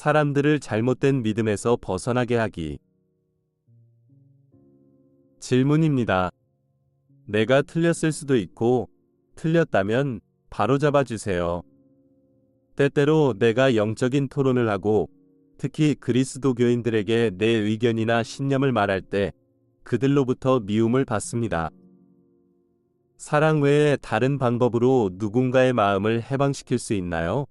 사람들을 잘못된 믿음에서 벗어나게 하기. 질문입니다. 내가 틀렸을 수도 있고, 틀렸다면 바로잡아 주세요. 때때로 내가 영적인 토론을 하고, 특히 그리스도교인들에게 내 의견이나 신념을 말할 때 그들로부터 미움을 받습니다. 사랑 외에 다른 방법으로 누군가의 마음을 해방시킬 수 있나요?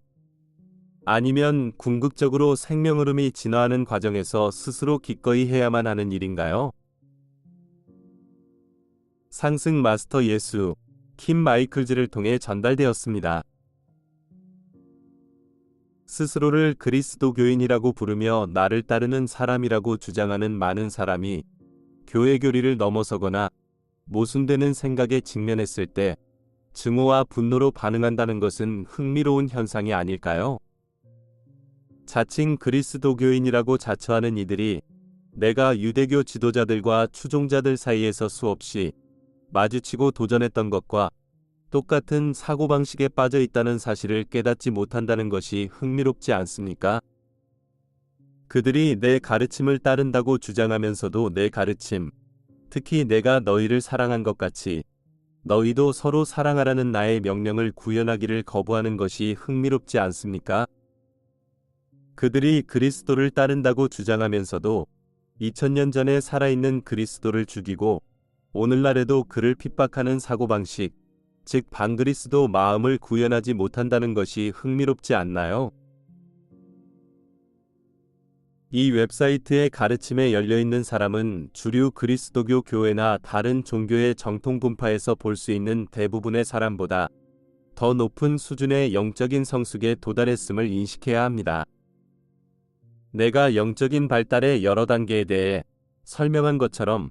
아니면 궁극적으로 생명 흐름이 진화하는 과정에서 스스로 기꺼이 해야만 하는 일인가요? 상승 마스터 예수, 킴 마이클즈를 통해 전달되었습니다. 스스로를 그리스도교인이라고 부르며 나를 따르는 사람이라고 주장하는 많은 사람이 교회 교리를 넘어서거나 모순되는 생각에 직면했을 때 증오와 분노로 반응한다는 것은 흥미로운 현상이 아닐까요? 자칭 그리스도교인이라고 자처하는 이들이 내가 유대교 지도자들과 추종자들 사이에서 수없이 마주치고 도전했던 것과 똑같은 사고방식에 빠져 있다는 사실을 깨닫지 못한다는 것이 흥미롭지 않습니까? 그들이 내 가르침을 따른다고 주장하면서도 내 가르침, 특히 내가 너희를 사랑한 것 같이 너희도 서로 사랑하라는 나의 명령을 구현하기를 거부하는 것이 흥미롭지 않습니까? 그들이 그리스도를 따른다고 주장하면서도 2000년 전에 살아있는 그리스도를 죽이고 오늘날에도 그를 핍박하는 사고방식, 즉 반그리스도 마음을 구현하지 못한다는 것이 흥미롭지 않나요? 이 웹사이트의 가르침에 열려있는 사람은 주류 그리스도교 교회나 다른 종교의 정통 분파에서 볼 수 있는 대부분의 사람보다 더 높은 수준의 영적인 성숙에 도달했음을 인식해야 합니다. 내가 영적인 발달의 여러 단계에 대해 설명한 것처럼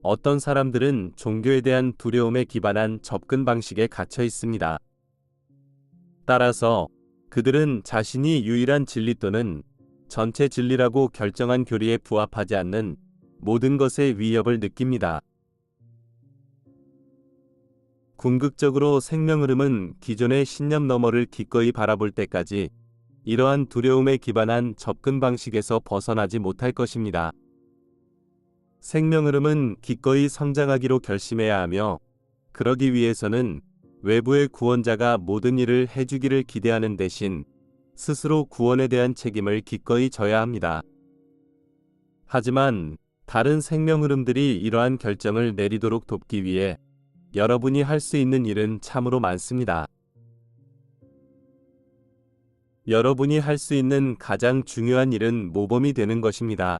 어떤 사람들은 종교에 대한 두려움에 기반한 접근 방식에 갇혀 있습니다. 따라서 그들은 자신이 유일한 진리 또는 전체 진리라고 결정한 교리에 부합하지 않는 모든 것의 위협을 느낍니다. 궁극적으로 생명 흐름은 기존의 신념 너머를 기꺼이 바라볼 때까지 이러한 두려움에 기반한 접근 방식에서 벗어나지 못할 것입니다. 생명 흐름은 기꺼이 성장하기로 결심해야 하며, 그러기 위해서는 외부의 구원자가 모든 일을 해주기를 기대하는 대신 스스로 구원에 대한 책임을 기꺼이 져야 합니다. 하지만 다른 생명 흐름들이 이러한 결정을 내리도록 돕기 위해 여러분이 할 수 있는 일은 참으로 많습니다. 여러분이 할 수 있는 가장 중요한 일은 모범이 되는 것입니다.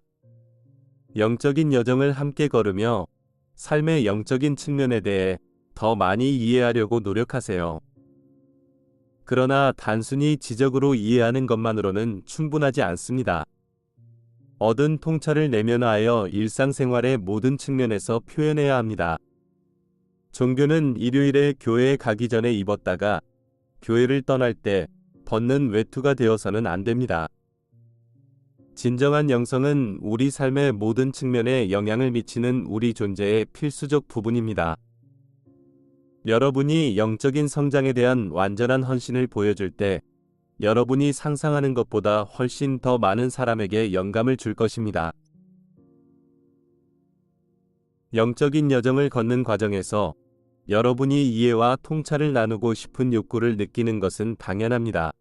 영적인 여정을 함께 걸으며 삶의 영적인 측면에 대해 더 많이 이해하려고 노력하세요. 그러나 단순히 지적으로 이해하는 것만으로는 충분하지 않습니다. 얻은 통찰을 내면화하여 일상생활의 모든 측면에서 표현해야 합니다. 종교는 일요일에 교회에 가기 전에 입었다가 교회를 떠날 때 벗는 외투가 되어서는 안 됩니다. 진정한 영성은 우리 삶의 모든 측면에 영향을 미치는 우리 존재의 필수적 부분입니다. 여러분이 영적인 성장에 대한 완전한 헌신을 보여줄 때 여러분이 상상하는 것보다 훨씬 더 많은 사람에게 영감을 줄 것입니다. 영적인 여정을 걷는 과정에서 여러분이 이해와 통찰을 나누고 싶은 욕구를 느끼는 것은 당연합니다.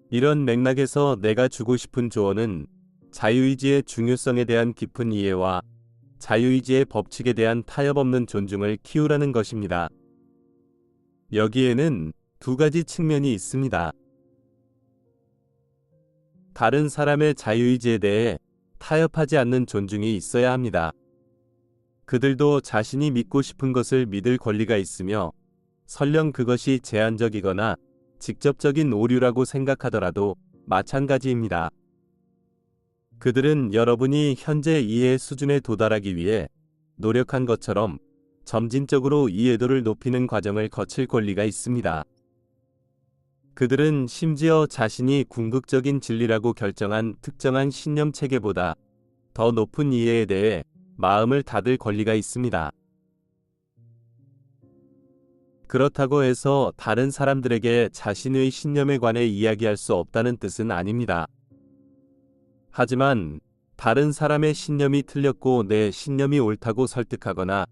이런 맥락에서 내가 주고 싶은 조언은 자유의지의 중요성에 대한 깊은 이해와 자유의지의 법칙에 대한 타협 없는 존중을 키우라는 것입니다. 여기에는 두 가지 측면이 있습니다. 다른 사람의 자유의지에 대해 타협하지 않는 존중이 있어야 합니다. 그들도 자신이 믿고 싶은 것을 믿을 권리가 있으며 설령 그것이 제한적이거나 직접적인 오류라고 생각하더라도 마찬가지입니다. 그들은 여러분이 현재 이해 수준에 도달하기 위해 노력한 것처럼 점진적으로 이해도를 높이는 과정을 거칠 권리가 있습니다. 그들은 심지어 자신이 궁극적인 진리라고 결정한 특정한 신념 체계보다 더 높은 이해에 대해 마음을 닫을 권리가 있습니다. 그렇다고 해서 다른 사람들에게 자신의 신념에 관해 이야기할 수 없다는 뜻은 아닙니다. 하지만 다른 사람의 신념이 틀렸고 내 신념이 옳다고 설득하거나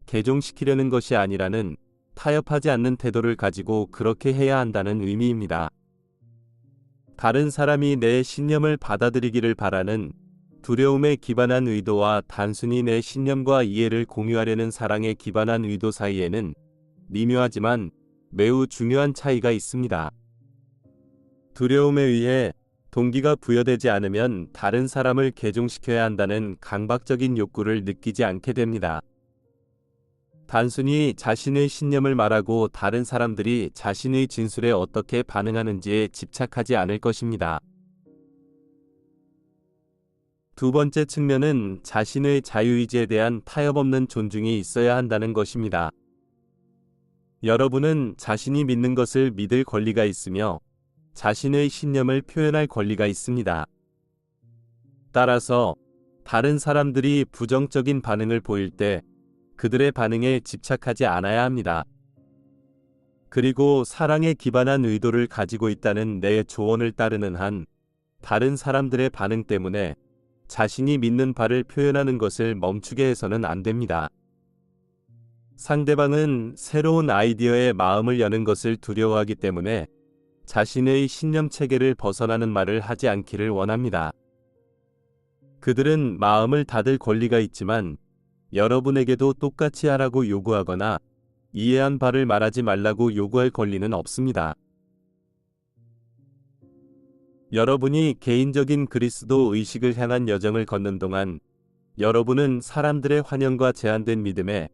개종시키려는 것이 아니라는 타협하지 않는 태도를 가지고 그렇게 해야 한다는 의미입니다. 다른 사람이 내 신념을 받아들이기를 바라는 두려움에 기반한 의도와 단순히 내 신념과 이해를 공유하려는 사랑에 기반한 의도 사이에는 미묘하지만 매우 중요한 차이가 있습니다. 두려움에 의해 동기가 부여되지 않으면 다른 사람을 개종시켜야 한다는 강박적인 욕구를 느끼지 않게 됩니다. 단순히 자신의 신념을 말하고 다른 사람들이 자신의 진술에 어떻게 반응하는지에 집착하지 않을 것입니다. 두 번째 측면은 자신의 자유의지에 대한 타협 없는 존중이 있어야 한다는 것입니다. 여러분은 자신이 믿는 것을 믿을 권리가 있으며 자신의 신념을 표현할 권리가 있습니다. 따라서 다른 사람들이 부정적인 반응을 보일 때 그들의 반응에 집착하지 않아야 합니다. 그리고 사랑에 기반한 의도를 가지고 있다는 내 조언을 따르는 한 다른 사람들의 반응 때문에 자신이 믿는 바를 표현하는 것을 멈추게 해서는 안 됩니다. 상대방은 새로운 아이디어에 마음을 여는 것을 두려워하기 때문에 자신의 신념 체계를 벗어나는 말을 하지 않기를 원합니다. 그들은 마음을 닫을 권리가 있지만 여러분에게도 똑같이 하라고 요구하거나 이해한 바를 말하지 말라고 요구할 권리는 없습니다. 여러분이 개인적인 그리스도 의식을 향한 여정을 걷는 동안 여러분은 사람들의 환영과 제한된 믿음에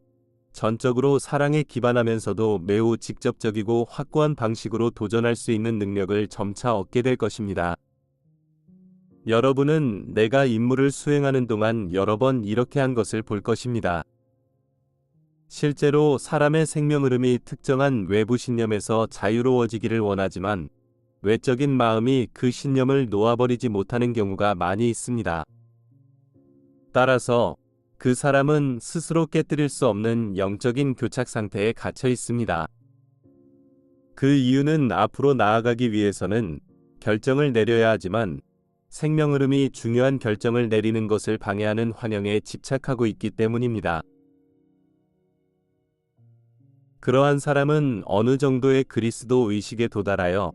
전적으로 사랑에 기반하면서도 매우 직접적이고 확고한 방식으로 도전할 수 있는 능력을 점차 얻게 될 것입니다. 여러분은 내가 임무를 수행하는 동안 여러 번 이렇게 한 것을 볼 것입니다. 실제로 사람의 생명 흐름이 특정한 외부 신념에서 자유로워지기를 원하지만 외적인 마음이 그 신념을 놓아버리지 못하는 경우가 많이 있습니다. 따라서 그 사람은 스스로 깨뜨릴 수 없는 영적인 교착 상태에 갇혀 있습니다. 그 이유는 앞으로 나아가기 위해서는 결정을 내려야 하지만 생명 흐름이 중요한 결정을 내리는 것을 방해하는 환영에 집착하고 있기 때문입니다. 그러한 사람은 어느 정도의 그리스도 의식에 도달하여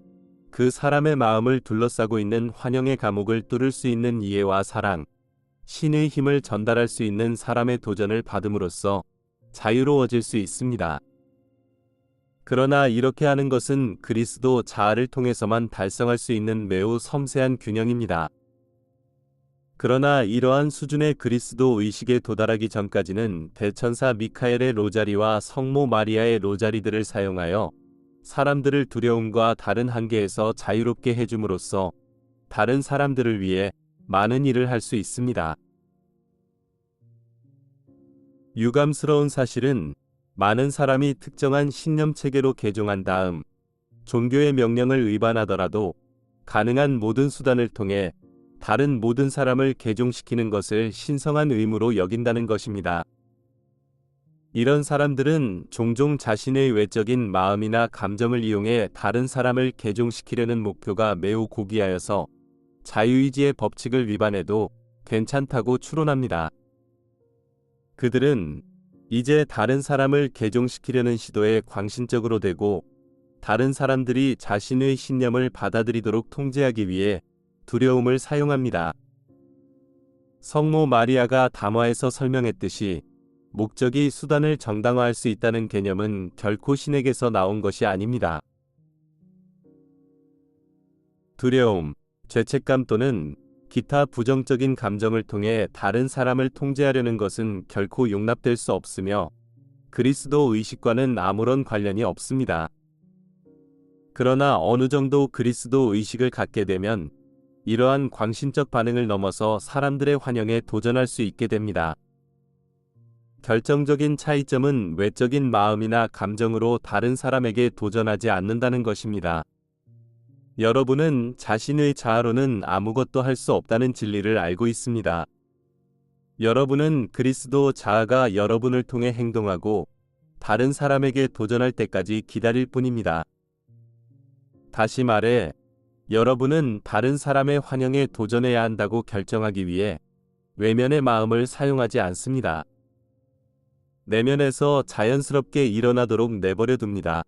그 사람의 마음을 둘러싸고 있는 환영의 감옥을 뚫을 수 있는 이해와 사랑, 신의 힘을 전달할 수 있는 사람의 도전을 받음으로써 자유로워질 수 있습니다. 그러나 이렇게 하는 것은 그리스도 자아를 통해서만 달성할 수 있는 매우 섬세한 균형입니다. 그러나 이러한 수준의 그리스도 의식에 도달하기 전까지는 대천사 미카엘의 로자리와 성모 마리아의 로자리들을 사용하여 사람들을 두려움과 다른 한계에서 자유롭게 해줌으로써 다른 사람들을 위해 많은 일을 할 수 있습니다. 유감스러운 사실은 많은 사람이 특정한 신념 체계로 개종한 다음 종교의 명령을 위반하더라도 가능한 모든 수단을 통해 다른 모든 사람을 개종시키는 것을 신성한 의무로 여긴다는 것입니다. 이런 사람들은 종종 자신의 외적인 마음이나 감정을 이용해 다른 사람을 개종시키려는 목표가 매우 고귀하여서 자유의지의 법칙을 위반해도 괜찮다고 추론합니다. 그들은 이제 다른 사람을 개종시키려는 시도에 광신적으로 되고 다른 사람들이 자신의 신념을 받아들이도록 통제하기 위해 두려움을 사용합니다. 성모 마리아가 담화에서 설명했듯이 목적이 수단을 정당화할 수 있다는 개념은 결코 신에게서 나온 것이 아닙니다. 두려움, 죄책감 또는 기타 부정적인 감정을 통해 다른 사람을 통제하려는 것은 결코 용납될 수 없으며 그리스도 의식과는 아무런 관련이 없습니다. 그러나 어느 정도 그리스도 의식을 갖게 되면 이러한 광신적 반응을 넘어서 사람들의 환영에 도전할 수 있게 됩니다. 결정적인 차이점은 외적인 마음이나 감정으로 다른 사람에게 도전하지 않는다는 것입니다. 여러분은 자신의 자아로는 아무것도 할 수 없다는 진리를 알고 있습니다. 여러분은 그리스도 자아가 여러분을 통해 행동하고 다른 사람에게 도전할 때까지 기다릴 뿐입니다. 다시 말해, 여러분은 다른 사람의 환영에 도전해야 한다고 결정하기 위해 외면의 마음을 사용하지 않습니다. 내면에서 자연스럽게 일어나도록 내버려 둡니다.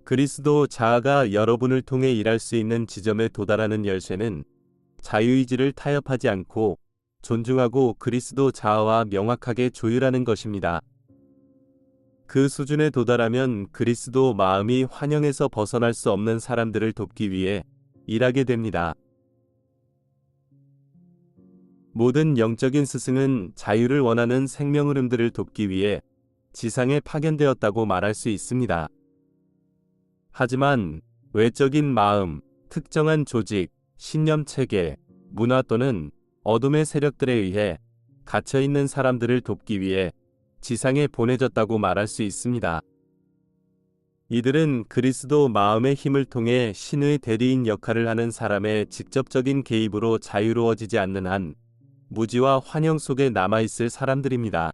그리스도 자아가 여러분을 통해 일할 수 있는 지점에 도달하는 열쇠는 자유의지를 타협하지 않고 존중하고 그리스도 자아와 명확하게 조율하는 것입니다. 그 수준에 도달하면 그리스도 마음이 환영에서 벗어날 수 없는 사람들을 돕기 위해 일하게 됩니다. 모든 영적인 스승은 자유를 원하는 생명 흐름들을 돕기 위해 지상에 파견되었다고 말할 수 있습니다. 하지만 외적인 마음, 특정한 조직, 신념 체계, 문화 또는 어둠의 세력들에 의해 갇혀있는 사람들을 돕기 위해 지상에 보내졌다고 말할 수 있습니다. 이들은 그리스도 마음의 힘을 통해 신의 대리인 역할을 하는 사람의 직접적인 개입으로 자유로워지지 않는 한 무지와 환영 속에 남아있을 사람들입니다.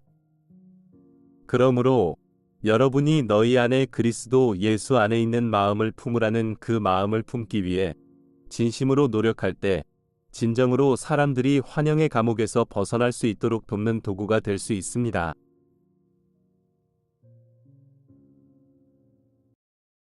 그러므로 여러분이 너희 안에 그리스도 예수 안에 있는 마음을 품으라는 그 마음을 품기 위해 진심으로 노력할 때 진정으로 사람들이 환영의 감옥에서 벗어날 수 있도록 돕는 도구가 될 수 있습니다.